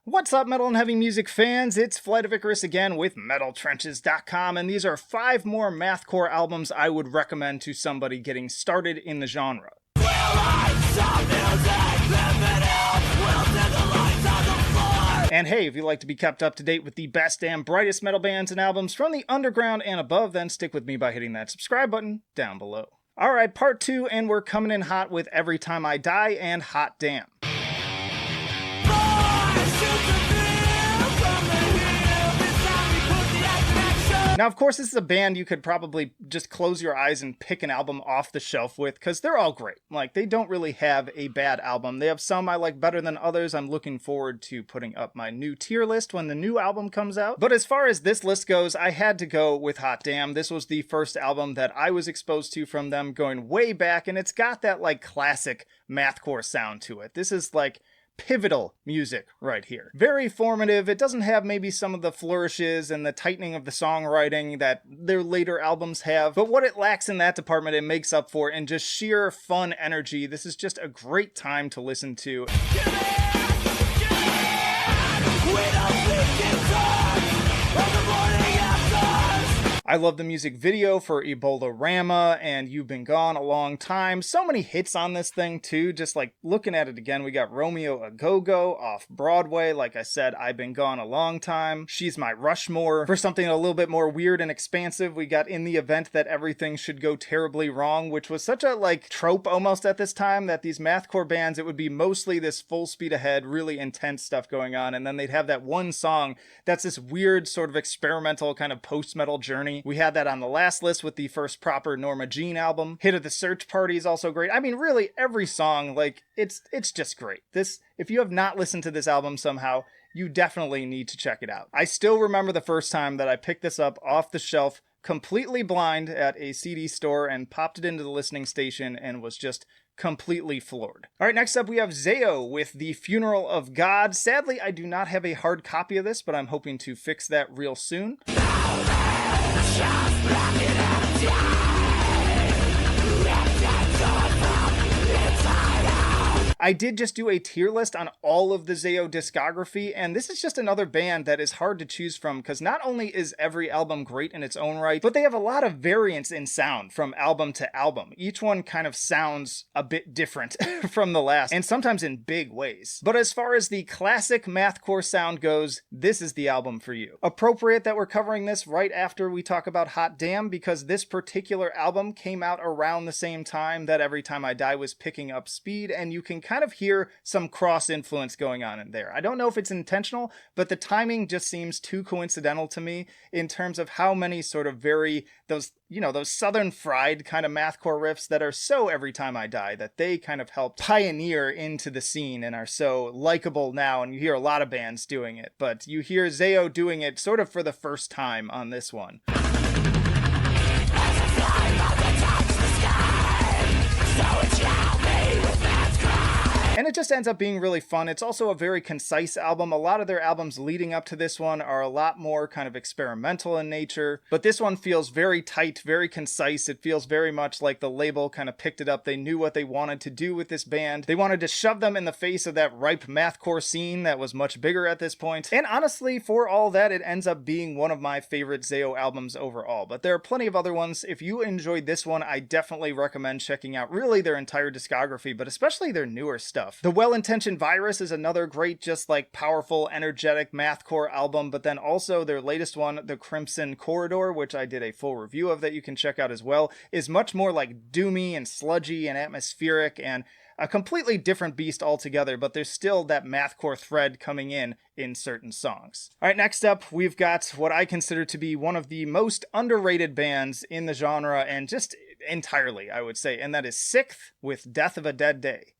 What's up, metal and heavy music fans? It's Flight of Icarus again with MetalTrenches.com, and these are 5 more Mathcore albums I would recommend to somebody getting started in the genre. And hey, if you like to be kept up to date with the best and brightest metal bands and albums from the underground and above, then stick with me by hitting that subscribe button down below. Alright, part 2, and we're coming in hot with Every Time I Die and Hot Damn. Now, of course, this is a band you could probably just close your eyes and pick an album off the shelf with, because they're all great. Like, they don't really have a bad album. They have some I like better than others. I'm looking forward to putting up my new tier list when the new album comes out. But as far as this list goes, I had to go with Hot Damn. This was the first album that I was exposed to from them going way back, and it's got that, like, classic Mathcore sound to it. This is, like, pivotal music right here. Very formative. It doesn't have maybe some of the flourishes and the tightening of the songwriting that their later albums have, but what it lacks in that department, it makes up for in just sheer fun energy. This is just a great time to listen to. I love the music video for Ebola-Rama and You've Been Gone a Long Time. So many hits on this thing too, just like looking at it again. We got Romeo a Go-Go off Broadway. Like I said, I've Been Gone a Long Time. She's My Rushmore. For something a little bit more weird and expansive, we got In the Event That Everything Should Go Terribly Wrong, which was such a like trope almost at this time that these Mathcore bands, it would be mostly this full speed ahead, really intense stuff going on, and then they'd have that one song that's this weird sort of experimental kind of post-metal journey. We had that on the last list with the first proper Norma Jean album. Hit of the Search Party is also great. I mean, really, every song, like, it's just great. This, if you have not listened to this album somehow, you definitely need to check it out. I still remember the first time that I picked this up off the shelf, completely blind at a CD store, and popped it into the listening station and was just completely floored. Alright, next up we have Zao with The Funeral of God. Sadly, I do not have a hard copy of this, but I'm hoping to fix that real soon. I did just do a tier list on all of the Zao discography, and this is just another band that is hard to choose from because not only is every album great in its own right, but they have a lot of variance in sound from album to album. Each one kind of sounds a bit different from the last, and sometimes in big ways. But as far as the classic Mathcore sound goes, this is the album for you. Appropriate that we're covering this right after we talk about Hot Damn, because this particular album came out around the same time that Every Time I Die was picking up speed, and you can kind of hear some cross influence going on in there. I don't know if it's intentional, but the timing just seems too coincidental to me in terms of how many sort of those Southern fried kind of Mathcore riffs that are so Every Time I Die that they kind of helped pioneer into the scene and are so likable now, and you hear a lot of bands doing it, but you hear Zao doing it sort of for the first time on this one. And it just ends up being really fun. It's also a very concise album. A lot of their albums leading up to this one are a lot more kind of experimental in nature, but this one feels very tight, very concise. It feels very much like the label kind of picked it up. They knew what they wanted to do with this band. They wanted to shove them in the face of that ripe Mathcore scene that was much bigger at this point. And honestly, for all that, it ends up being one of my favorite Zao albums overall. But there are plenty of other ones. If you enjoyed this one, I definitely recommend checking out really their entire discography, but especially their newer stuff. The Well-Intentioned Virus is another great, just like powerful, energetic Mathcore album, but then also their latest one, The Crimson Corridor, which I did a full review of that you can check out as well, is much more like doomy and sludgy and atmospheric and a completely different beast altogether, but there's still that Mathcore thread coming in certain songs. Alright, next up, we've got what I consider to be one of the most underrated bands in the genre, and just entirely, I would say, and that is Sikth with Death of a Dead Day.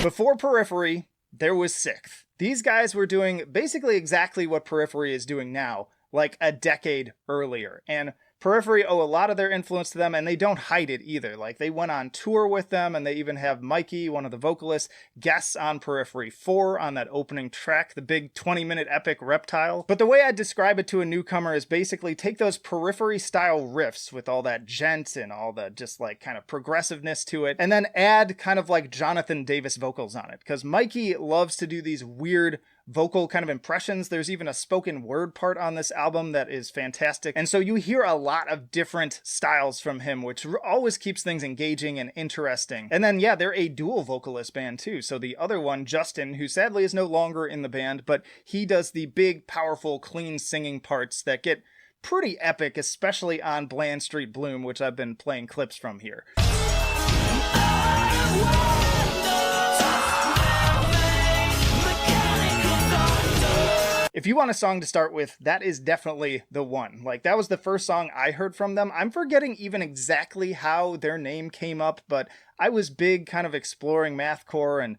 Before Periphery, there was Sikth. These guys were doing basically exactly what Periphery is doing now, like a decade earlier. And Periphery owe a lot of their influence to them, and they don't hide it either. Like, they went on tour with them, and they even have Mikey, one of the vocalists, guests on Periphery 4 on that opening track, the big 20-minute epic Reptile. But the way I describe it to a newcomer is basically take those Periphery-style riffs with all that djent and all the just like kind of progressiveness to it, and then add kind of like Jonathan Davis vocals on it, because Mikey loves to do these weird vocal kind of impressions. There's even a spoken word part on this album that is fantastic. And so you hear a lot of different styles from him, which always keeps things engaging and interesting. And then, yeah, they're a dual vocalist band too. So the other one, Justin, who sadly is no longer in the band, but he does the big, powerful, clean singing parts that get pretty epic, especially on Bland Street Bloom, which I've been playing clips from here. If you want a song to start with, that is definitely the one. Like, that was the first song I heard from them. I'm forgetting even exactly how their name came up, but I was big kind of exploring Mathcore and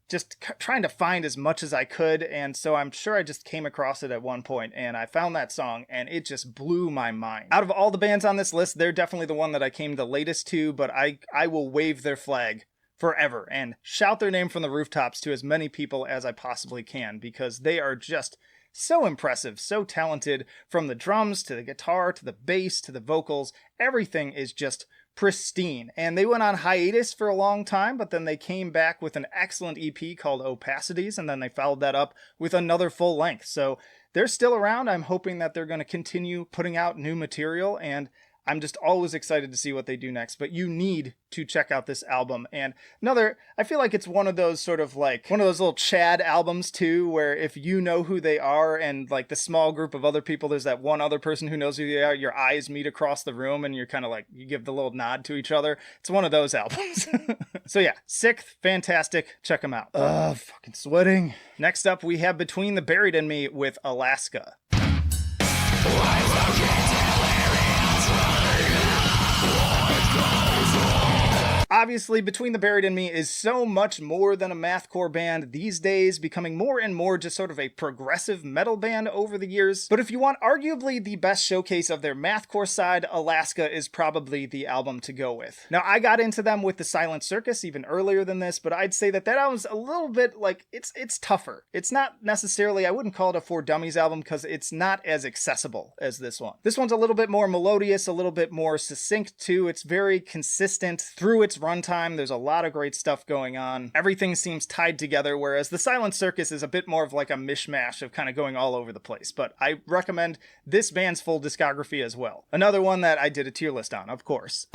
just trying to find as much as I could, and so I'm sure I just came across it at one point, and I found that song, and it just blew my mind. Out of all the bands on this list, they're definitely the one that I came the latest to, but I will wave their flag forever and shout their name from the rooftops to as many people as I possibly can, because they are just so impressive, so talented, from the drums to the guitar to the bass to the vocals. Everything is just pristine. And they went on hiatus for a long time, but then they came back with an excellent EP called Opacities, and then they followed that up with another full length. So they're still around. I'm hoping that they're going to continue putting out new material, and I'm just always excited to see what they do next. But you need to check out this album. And I feel like it's one of those sort of like one of those little Chad albums too, where if you know who they are and like the small group of other people, there's that one other person who knows who they are, your eyes meet across the room and you're kind of like, you give the little nod to each other. It's one of those albums. So yeah, Sikth, fantastic. Check them out. Fucking sweating. Next up, we have Between the Buried and Me with Alaska. Obviously, Between the Buried and Me is so much more than a mathcore band these days, becoming more and more just sort of a progressive metal band over the years. But if you want arguably the best showcase of their mathcore side, Alaska is probably the album to go with. Now, I got into them with The Silent Circus even earlier than this, but I'd say that album's a little bit like, it's tougher. It's not necessarily, I wouldn't call it a For Dummies album because it's not as accessible as this one. This one's a little bit more melodious, a little bit more succinct too. It's very consistent through its runtime. There's a lot of great stuff going on. Everything seems tied together, whereas The Silent Circus is a bit more of like a mishmash of kind of going all over the place. But I recommend this band's full discography as well. Another one that I did a tier list on, of course.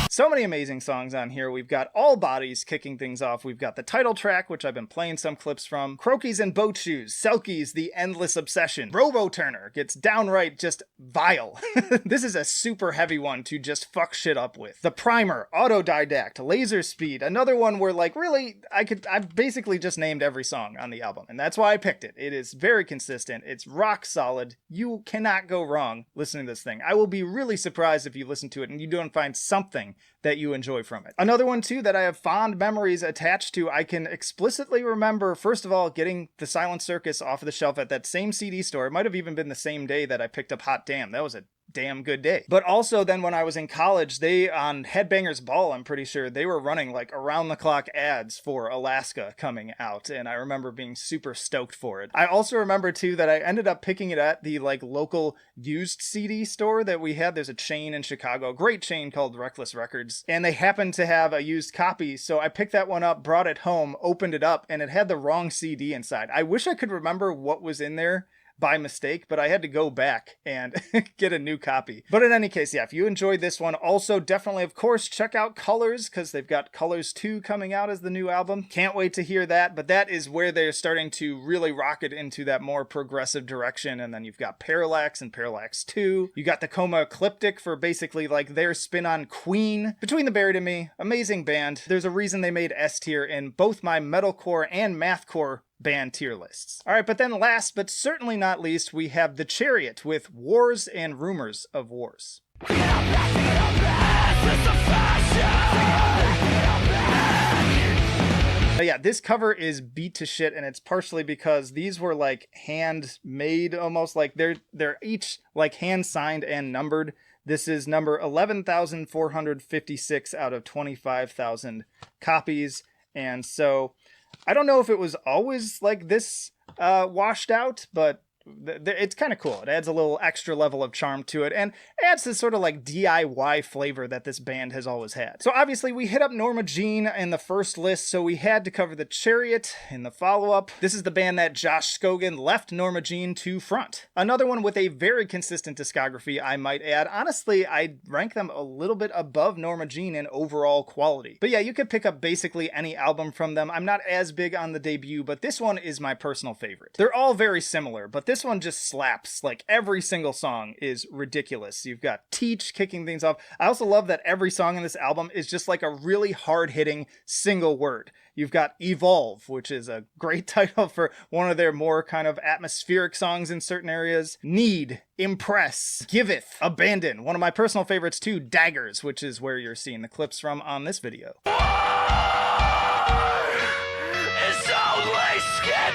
So many amazing songs on here. We've got All Bodies kicking things off. We've got the title track, which I've been playing some clips from. Crokies and Boat Shoes. Selkies, The Endless Obsession. Robo Turner gets downright just vile. This is a super heavy one to just fuck shit up with. The Primer, Autodidact, Laser Speed. Another one where like really, I've basically just named every song on the album. And that's why I picked it. It is very consistent. It's rock solid. You cannot go wrong listening to this thing. I will be really surprised if you listen to it and you don't find something that you enjoy from it. Another one too that I have fond memories attached to, I can explicitly remember, first of all, getting The Silent Circus off of the shelf at that same CD store. It might have even been the same day that I picked up Hot Damn. That was a damn good day. But also then when I was in college, they on Headbangers Ball, I'm pretty sure they were running like around the clock ads for Alaska coming out, and I remember being super stoked for it. I also remember too that I ended up picking it at the like local used CD store that we had. There's a chain in Chicago, a great chain called Reckless Records, and they happened to have a used copy, so I picked that one up, brought it home, opened it up, and it had the wrong CD inside. I wish I could remember what was in there by mistake, but I had to go back and get a new copy. But in any case, yeah, if you enjoyed this one, also definitely, of course, check out Colors, because they've got Colors 2 coming out as the new album. Can't wait to hear that, but that is where they're starting to really rocket into that more progressive direction. And then you've got Parallax and Parallax 2. You got the Coma Ecliptic for basically like their spin on Queen. Between the Buried and Me, amazing band. There's a reason they made S tier in both my metalcore and mathcore band tier lists. All right, but then last but certainly not least, we have the Chariot with Wars and Rumors of Wars. But yeah, this cover is beat to shit, and it's partially because these were like handmade almost, like they're each like hand signed and numbered. This is number 11,456 out of 25,000 copies. And so I don't know if it was always like this washed out, but it's kind of cool. It adds a little extra level of charm to it and adds this sort of like DIY flavor that this band has always had. So obviously we hit up Norma Jean in the first list, so we had to cover the Chariot in the follow-up. This is the band that Josh Scogin left Norma Jean to front. Another one with a very consistent discography, I might add. Honestly, I'd rank them a little bit above Norma Jean in overall quality. But yeah, you could pick up basically any album from them. I'm not as big on the debut, but this one is my personal favorite. They're all very similar, but this one just slaps. Like, every single song is ridiculous. You've got Teach kicking things off. I also love that every song in this album is just like a really hard-hitting single word. You've got Evolve, which is a great title for one of their more kind of atmospheric songs in certain areas. Need, Impress, Giveth, Abandon. One of my personal favorites too, Daggers, which is where you're seeing the clips from on this video. It's only skin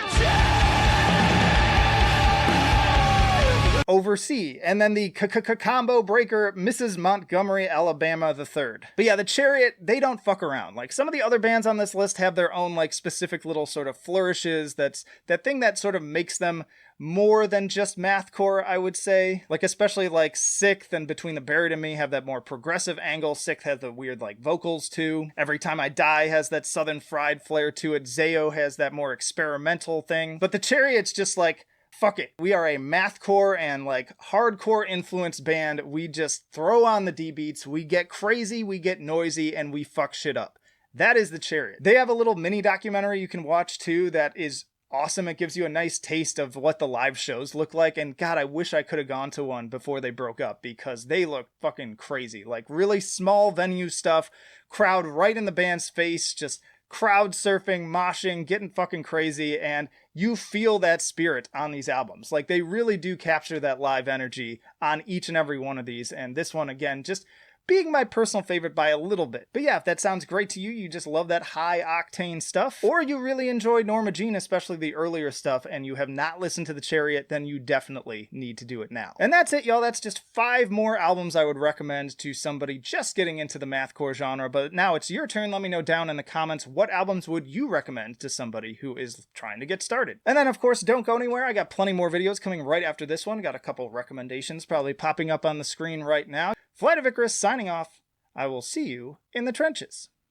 Oversee, and then the combo breaker, Mrs. Montgomery, Alabama the Third. But yeah, the Chariot, they don't fuck around. Like, some of the other bands on this list have their own like specific little sort of flourishes. That's that thing that sort of makes them more than just mathcore, I would say. Like, especially like Sikth and Between the Buried and Me have that more progressive angle. Sikth has the weird like vocals too. Every Time I Die has that Southern Fried flair to it. Zayo has that more experimental thing. But the Chariot's just like, fuck it. We are a mathcore and like hardcore influenced band. We just throw on the D beats. We get crazy, we get noisy, and we fuck shit up. That is the Chariot. They have a little mini documentary you can watch too that is awesome. It gives you a nice taste of what the live shows look like. And God, I wish I could have gone to one before they broke up, because they look fucking crazy. Like, really small venue stuff, crowd right in the band's face, just crowd surfing, moshing, getting fucking crazy, and you feel that spirit on these albums. Like, they really do capture that live energy on each and every one of these, and this one, again, just being my personal favorite by a little bit. But yeah, if that sounds great to you, you just love that high-octane stuff, or you really enjoy Norma Jean, especially the earlier stuff, and you have not listened to the Chariot, then you definitely need to do it now. And that's it, y'all. That's just 5 more albums I would recommend to somebody just getting into the mathcore genre. But now it's your turn. Let me know down in the comments, what albums would you recommend to somebody who is trying to get started? And then, of course, don't go anywhere. I got plenty more videos coming right after this one. Got a couple recommendations probably popping up on the screen right now. Flight of Icarus signing off. I will see you in the trenches.